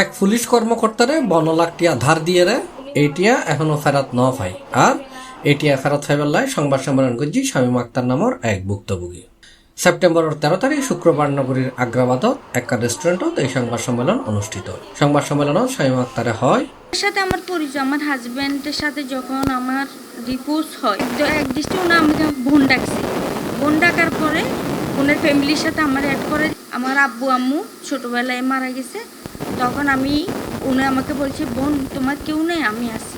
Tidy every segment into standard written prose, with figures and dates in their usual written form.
এক পুলিশ কর্মকর্তারে 12 লাখ টিয়া ধার দিয়ে রে এইটিয়া এখনো ফেরত ন পাই আর এটিয়া ফেরত ফাইবার লাই সংবাদ সম্মেলন করছি শামীম আক্তার নামের এক ভুক্তভোগী। সেপ্টেম্বরের 13 তারিখ শুক্রবার নগরীর আগ্রাবাদত একটা রেস্টুরেন্টত এই সংবাদ সম্মেলন অনুষ্ঠিত। সংবাদ সম্মেলনত শামীম আক্তারে হয় সাথে আমার পরিচয় আমার হাজব্যান্ডের সাথে যখন আমার ডিভোর্স হয় এক দৃষ্টি উনি আমাকে বোন ডাকছে। বোন ডাকার পরে বোনের ফ্যামিলির সাথে আমার অ্যাড করে আমার আব্বু আম্মু ছোটোবেলায় মারা গেছে। তখন উনি আমাকে বলছে বোন তোমার কেউ নেই আমি আছি।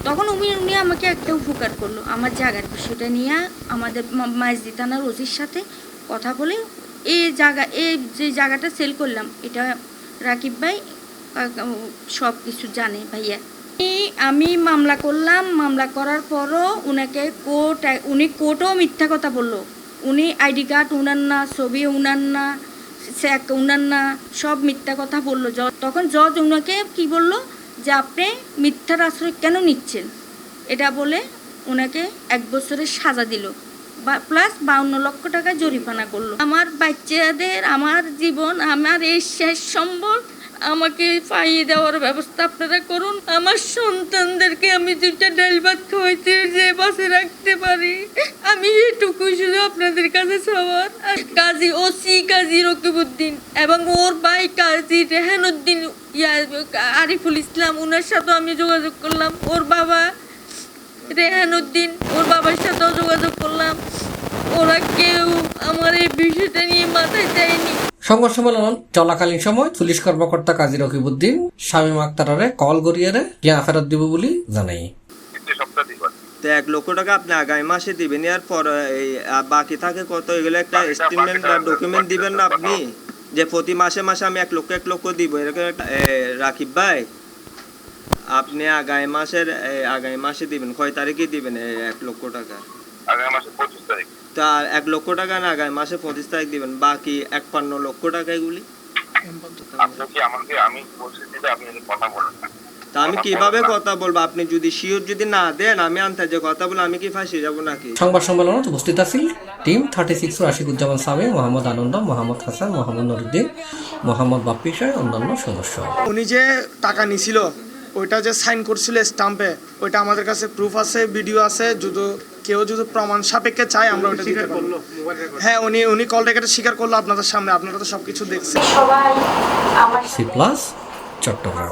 তখন উনি আমাকে একটা উপকার করলো আমার জায়গার বিষয়টা নিয়ে আমাদের মাইজদি থানার ওসির সাথে কথা বলে এই যে জায়গাটা সেল করলাম এটা রাকিব ভাই সব কিছু জানে ভাইয়া। আমি মামলা করলাম, মামলা করার পরও উনি কোর্টেও মিথ্যা কথা বললো। উনি আইডি কার্ড উনার না, ছবি উনার না, চেক উনার না, সব মিথ্যা কথা বললো। তখন জজ উনাকে কি বললো যে আপনি মিথ্যার আশ্রয় কেন নিচ্ছেন এটা বলে ওনাকে 1 বছরের সাজা দিল প্লাস 52 লক্ষ টাকা জরিমানা করলো। আমার বাচ্চাদের, আমার জীবন, আমার এই শেষ সম্বল আমাকে পাইয়ে দেওয়ার ব্যবস্থা আপনারা করুন। আমার সন্তানদেরকে আমি 2টা ডাল ভাত খাওয়াইতে যে বাসে রাখতে পারি আমি এটুকুই শুধু আপনাদের কাছে চাওয়ার। কাজী ওসি কাজী রকিবউদ্দিন এবং ওর ভাই কাজী রেহানুদ্দিন আরিফুল ইসলাম ওনার সাথেও আমি যোগাযোগ করলাম। ওর বাবা রেহানুদ্দিন ওর বাবার সাথেও যোগাযোগ করলাম। ওরা কেউ আমার এই বিষয়টা নিয়ে মাথায় দেয়নি। সংবাদ সম্মেলন চলাকালীন সময় পুলিশ কর্মকর্তা কাজী রকিবউদ্দিন শামীম আক্তারে কল করিয়ে টিয়া ফেরত দিব বলে জানাই। 1 লক্ষ টাকা আপনি আগামী মাসে দিবেন, এর পর বাকি থাকে কত এগুলো একটা স্টেটমেন্ট বা ডকুমেন্ট দিবেন না আপনি যে প্রতি মাসে মাসে আমি 1 লক্ষ দিব এরকম একটা। রাকিব ভাই আপনি আগামী মাসে দিবেন, কয় তারিখে দিবেন 1 লক্ষ টাকা? আগামী মাসে 25 তারিখ। তা 1 লক্ষ টাকা না আগামী মাসে 25 তারিখ দিবেন, বাকি 51 লক্ষ টাকা এগুলি আমি বলছি যে আপনি কথা বলেন না। তা আমি কিভাবে কথা বলবো? আপনি যদি শিওর যদি না দেন আমি আনতে যে কথা বলে আমি কি ফাঁসি যাব নাকি? সংবাদ সম্মেলনত উপস্থিত আছেন টিম 36 আশিকুজ্জামান সামি, মোহাম্মদ আনন্দ, মোহাম্মদ হাসান, মোহাম্মদ নুরুদ্দিন, মোহাম্মদ বাপ্পি সহ অন্যান্য সদস্য। উনি যে টাকা নিছিল ওইটা যে সাইন করছিল স্টাম্পে, ওইটা আমাদের কাছে প্রুফ আছে, ভিডিও আছে। কেউ যদি প্রমাণ সাপেক্ষে চায় আমরা ওইটা দিতে পারবো। হ্যাঁ উনি কল রেকর্ডে স্বীকার করলো আপনাদের সামনে, আপনারা তো সবকিছু দেখছেন। C plus Chittagong.